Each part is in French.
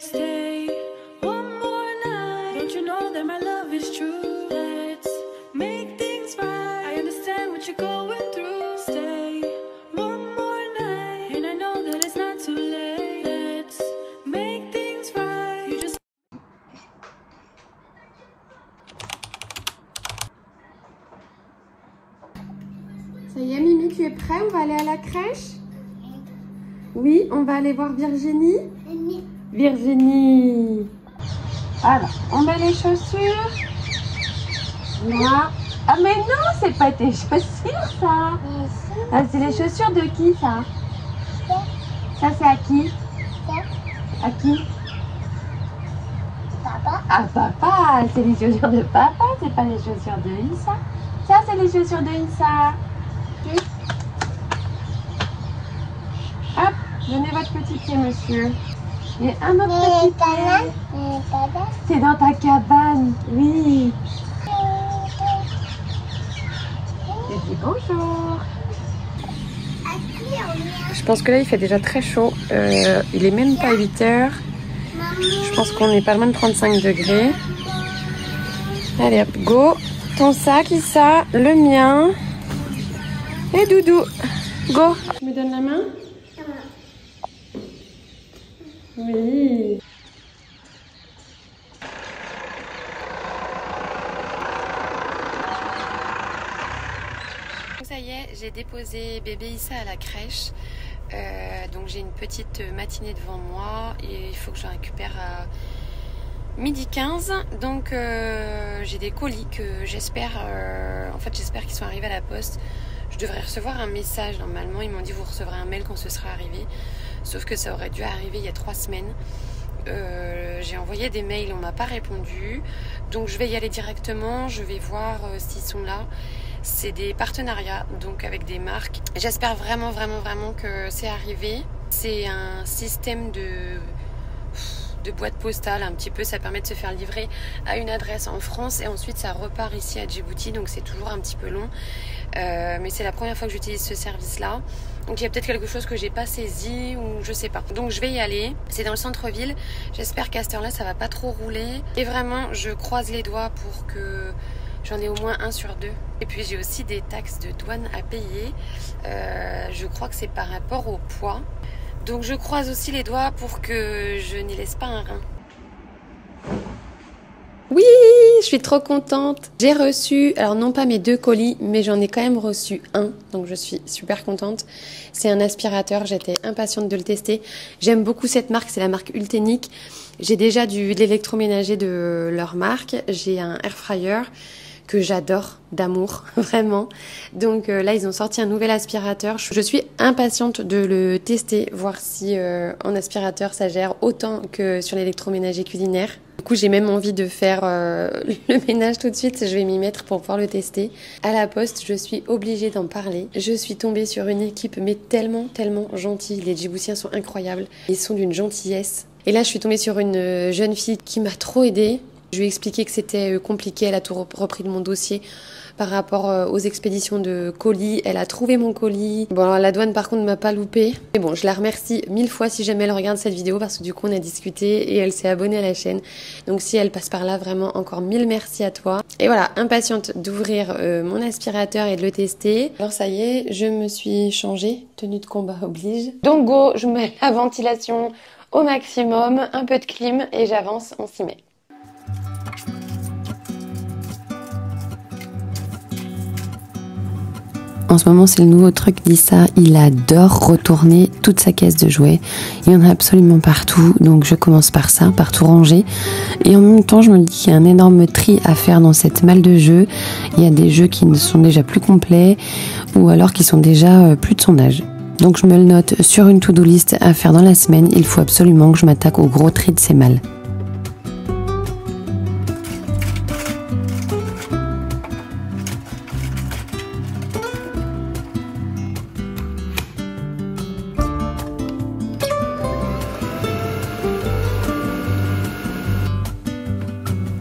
Stay one more night. Don't you know that my love is true? Let's make things right. I understand what you're going through. Stay one more night, and I know that it's not too late. Let's make things right. You just Ça y est, Mimi, tu es prêt? On va aller à la crèche? Oui, on va aller voir Virginie. Virginie. Alors, on met les chaussures. Là. Ah mais non, c'est pas tes chaussures, ça. Ah, c'est les chaussures de qui, ça? Ça, c'est à qui? À qui? Papa. Ah, papa. C'est les chaussures de papa, c'est pas les chaussures de Issa. Ça, c'est les chaussures de Issa. Hop, donnez votre petit pied, monsieur. Et un autre petit pied. C'est dans ta cabane, oui. Et dis bonjour. Je pense que là, il fait déjà très chaud. Il est même pas 8 heures. Je pense qu'on est pas loin de 35 degrés. Allez hop, go. Ton sac, Issa, le mien. Et Doudou, go. Tu me donnes la main? Oui. Ça y est, j'ai déposé bébé Issa à la crèche. Donc j'ai une petite matinée devant moi et il faut que je la récupère à 12h15. Donc j'ai des colis que j'espère, en fait j'espère qu'ils sont arrivés à la poste. Je devrais recevoir un message normalement. Ils m'ont dit vous recevrez un mail quand ce sera arrivé. Sauf que ça aurait dû arriver il y a 3 semaines. J'ai envoyé des mails, on m'a pas répondu. Donc je vais y aller directement. Je vais voir s'ils sont là. C'est des partenariats donc avec des marques. J'espère vraiment que c'est arrivé. C'est un système de boîte postale un petit peu, ça permet de se faire livrer à une adresse en France et ensuite ça repart ici à Djibouti, donc c'est toujours un petit peu long, mais c'est la première fois que j'utilise ce service là, donc il y a peut-être quelque chose que j'ai pas saisi ou je sais pas, donc je vais y aller. C'est dans le centre-ville, j'espère qu'à cette heure là ça va pas trop rouler et vraiment je croise les doigts pour que j'en ai au moins 1 sur 2. Et puis j'ai aussi des taxes de douane à payer, je crois que c'est par rapport au poids. Donc je croise aussi les doigts pour que je n'y laisse pas un rein. Oui, je suis trop contente. J'ai reçu, alors non pas mes 2 colis, mais j'en ai quand même reçu un. Donc je suis super contente. C'est un aspirateur, j'étais impatiente de le tester. J'aime beaucoup cette marque, c'est la marque Ultenic. J'ai déjà de l'électroménager de leur marque. J'ai un air fryer que j'adore d'amour, vraiment. Donc là, ils ont sorti un nouvel aspirateur. Je suis impatiente de le tester, voir si en aspirateur, ça gère autant que sur l'électroménager culinaire. Du coup, j'ai même envie de faire le ménage tout de suite. Je vais m'y mettre pour pouvoir le tester. À la poste, je suis obligée d'en parler. Je suis tombée sur une équipe, mais tellement gentille. Les Djiboutiens sont incroyables. Ils sont d'une gentillesse. Et là, je suis tombée sur une jeune fille qui m'a trop aidée. Je lui ai expliqué que c'était compliqué, elle a tout repris de mon dossier par rapport aux expéditions de colis. Elle a trouvé mon colis. Bon, alors, la douane par contre ne m'a pas loupé. Mais bon, je la remercie 1000 fois si jamais elle regarde cette vidéo parce que du coup on a discuté et elle s'est abonnée à la chaîne. Donc si elle passe par là, vraiment encore 1000 merci à toi. Et voilà, impatiente d'ouvrir mon aspirateur et de le tester. Alors ça y est, je me suis changée, tenue de combat oblige. Donc go, je mets la ventilation au maximum, un peu de clim et j'avance, on s'y met. En ce moment, c'est le nouveau truc d'Issa. Il adore retourner toute sa caisse de jouets. Il y en a absolument partout. Donc, je commence par ça, par tout ranger. Et en même temps, je me dis qu'il y a un énorme tri à faire dans cette malle de jeux. Il y a des jeux qui ne sont déjà plus complets ou alors qui sont déjà plus de son âge. Donc, je me le note sur une to-do list à faire dans la semaine. Il faut absolument que je m'attaque au gros tri de ces malles.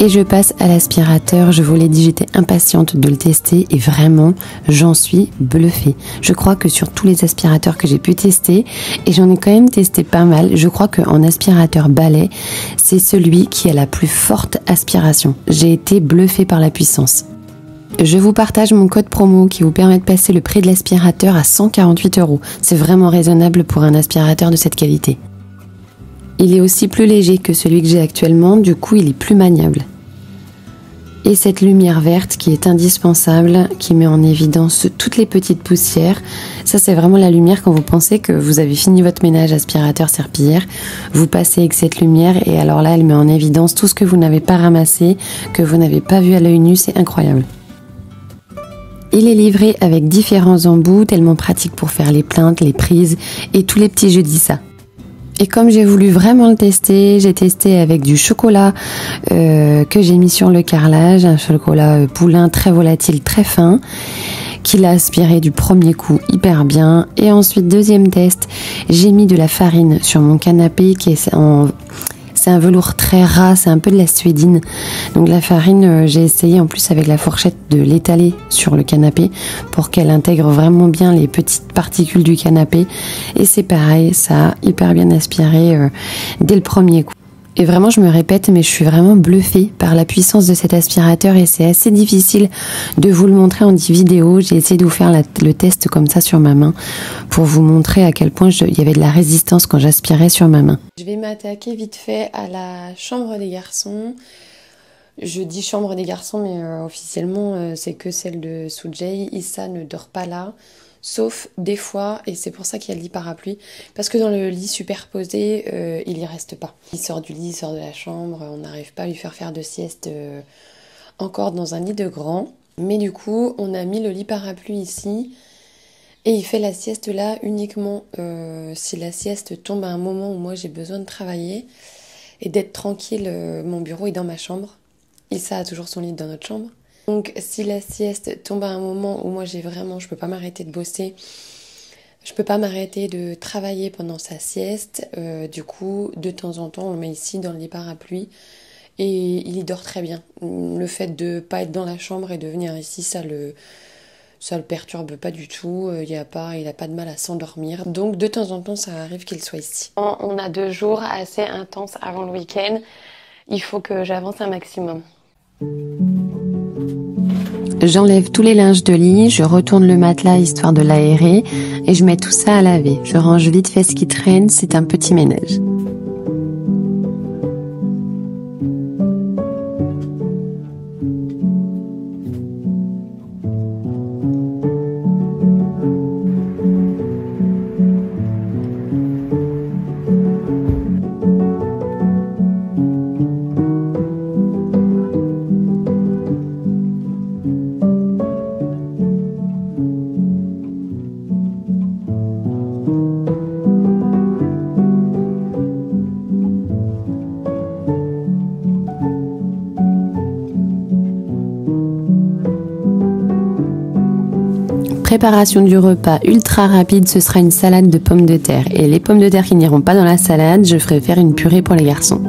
Et je passe à l'aspirateur. Je vous l'ai dit, j'étais impatiente de le tester et vraiment, j'en suis bluffée. Je crois que sur tous les aspirateurs que j'ai pu tester, et j'en ai quand même testé pas mal, je crois qu'en aspirateur balai, c'est celui qui a la plus forte aspiration. J'ai été bluffée par la puissance. Je vous partage mon code promo qui vous permet de passer le prix de l'aspirateur à 148 €. C'est vraiment raisonnable pour un aspirateur de cette qualité. Il est aussi plus léger que celui que j'ai actuellement, du coup il est plus maniable. Et cette lumière verte qui est indispensable, qui met en évidence toutes les petites poussières. Ça c'est vraiment la lumière quand vous pensez que vous avez fini votre ménage aspirateur serpillière. Vous passez avec cette lumière et alors là elle met en évidence tout ce que vous n'avez pas ramassé, que vous n'avez pas vu à l'œil nu, c'est incroyable. Il est livré avec différents embouts, tellement pratique pour faire les plaintes, les prises et tous les petits jeux d'Issa. Et comme j'ai voulu vraiment le tester, j'ai testé avec du chocolat que j'ai mis sur le carrelage, un chocolat poulain très volatile, très fin, qu'il a aspiré du premier coup hyper bien. Et ensuite, deuxième test, j'ai mis de la farine sur mon canapé qui est c'est un velours très ras, c'est un peu de la suédine. Donc la farine, j'ai essayé en plus avec la fourchette de l'étaler sur le canapé pour qu'elle intègre vraiment bien les petites particules du canapé. Et c'est pareil, ça a hyper bien aspiré dès le premier coup. Et vraiment, je me répète, mais je suis vraiment bluffée par la puissance de cet aspirateur et c'est assez difficile de vous le montrer en 10 vidéos. J'ai essayé de vous faire le test comme ça sur ma main pour vous montrer à quel point il y avait de la résistance quand j'aspirais sur ma main. Je vais m'attaquer vite fait à la chambre des garçons. Je dis chambre des garçons, mais officiellement, c'est que celle de Soojay. Issa ne dort pas là. Sauf des fois, et c'est pour ça qu'il y a le lit parapluie, parce que dans le lit superposé, il y reste pas. Il sort du lit, il sort de la chambre, on n'arrive pas à lui faire de sieste encore dans un lit de grand. Mais du coup, on a mis le lit parapluie ici, et il fait la sieste là uniquement si la sieste tombe à un moment où moi j'ai besoin de travailler et d'être tranquille. Mon bureau est dans ma chambre, Issa a toujours son lit dans notre chambre. Donc si la sieste tombe à un moment où moi je peux pas m'arrêter de bosser, je peux pas m'arrêter de travailler pendant sa sieste, du coup de temps en temps on le met ici dans le lit parapluie et il y dort très bien. Le fait de pas être dans la chambre et de venir ici, ça le perturbe pas du tout, il a pas de mal à s'endormir. Donc de temps en temps ça arrive qu'il soit ici. On a 2 jours assez intenses avant le week-end, il faut que j'avance un maximum. J'enlève tous les linges de lit, je retourne le matelas histoire de l'aérer et je mets tout ça à laver. Je range vite fait ce qui traîne, c'est un petit ménage. Préparation du repas ultra rapide, ce sera une salade de pommes de terre. Et les pommes de terre qui n'iront pas dans la salade, je ferai faire une purée pour les garçons.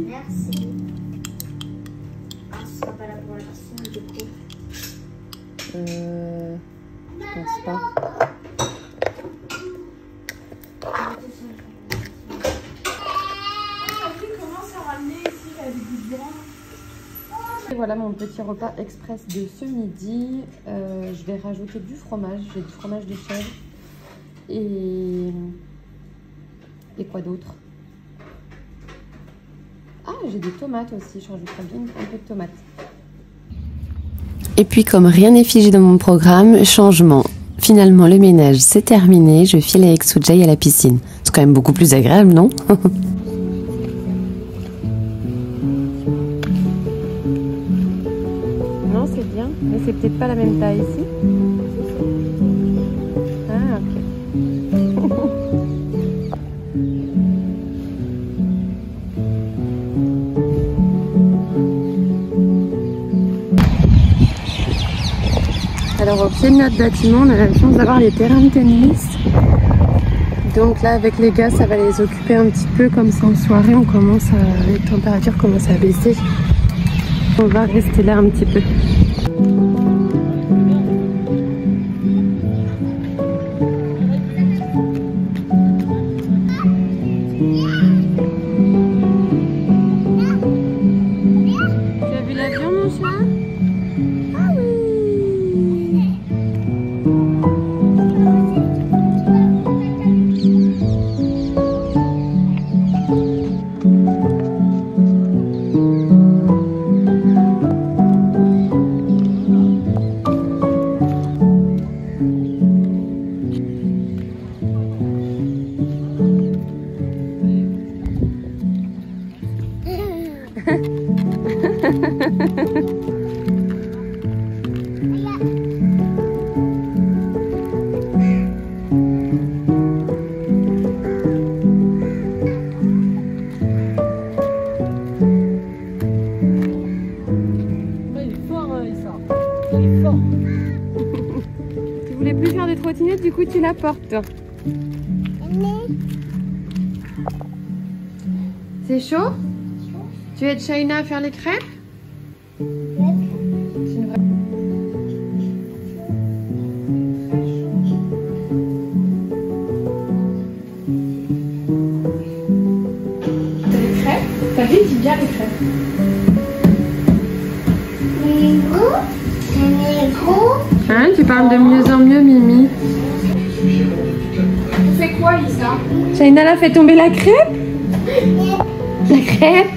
Merci. Ah, ce sera pas la conversation du coup. Je pense pas. Et voilà mon petit repas express de ce midi. Je vais rajouter du fromage. J'ai du fromage de chèvre. Et Et quoi d'autre? Ah, j'ai des tomates aussi, je rajouterai bien un peu de tomates. Et puis comme rien n'est figé dans mon programme, changement. Finalement le ménage c'est terminé, je file avec Soojay à la piscine. C'est quand même beaucoup plus agréable, non? Non, c'est bien, mais c'est peut-être pas la même taille ici. Ah, ok. Alors au pied de notre bâtiment, on a la chance d'avoir les terrains de tennis. Donc là avec les gars, ça va les occuper un petit peu, comme ça en soirée, les températures commencent à baisser. On va rester là un petit peu. Tu as vu l'avion, mon chat? Ah oui! Tu voulais plus faire de trottinette, du coup tu la portes. C'est chaud? Tu aides Shaina à faire les crêpes? Les crêpes? T'as vu, tu bien les crêpes? Hein, tu parles de mieux en mieux, Mimi. Tu fais quoi, Lisa? Shaina l'a fait tomber la crêpe? La crêpe?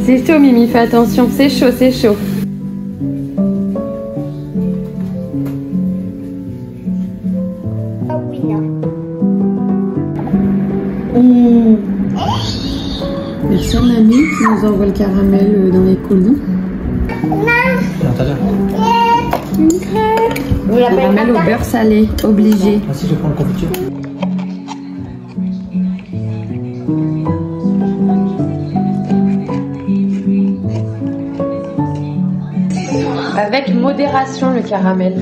C'est chaud, Mimi, fais attention, c'est chaud, c'est chaud. Ah oui, là. Merci à Mamie qui nous envoie le caramel dans les colis. Une crêpe. Caramel au beurre salé, obligé. Si je prends le confiture. Avec modération le caramel.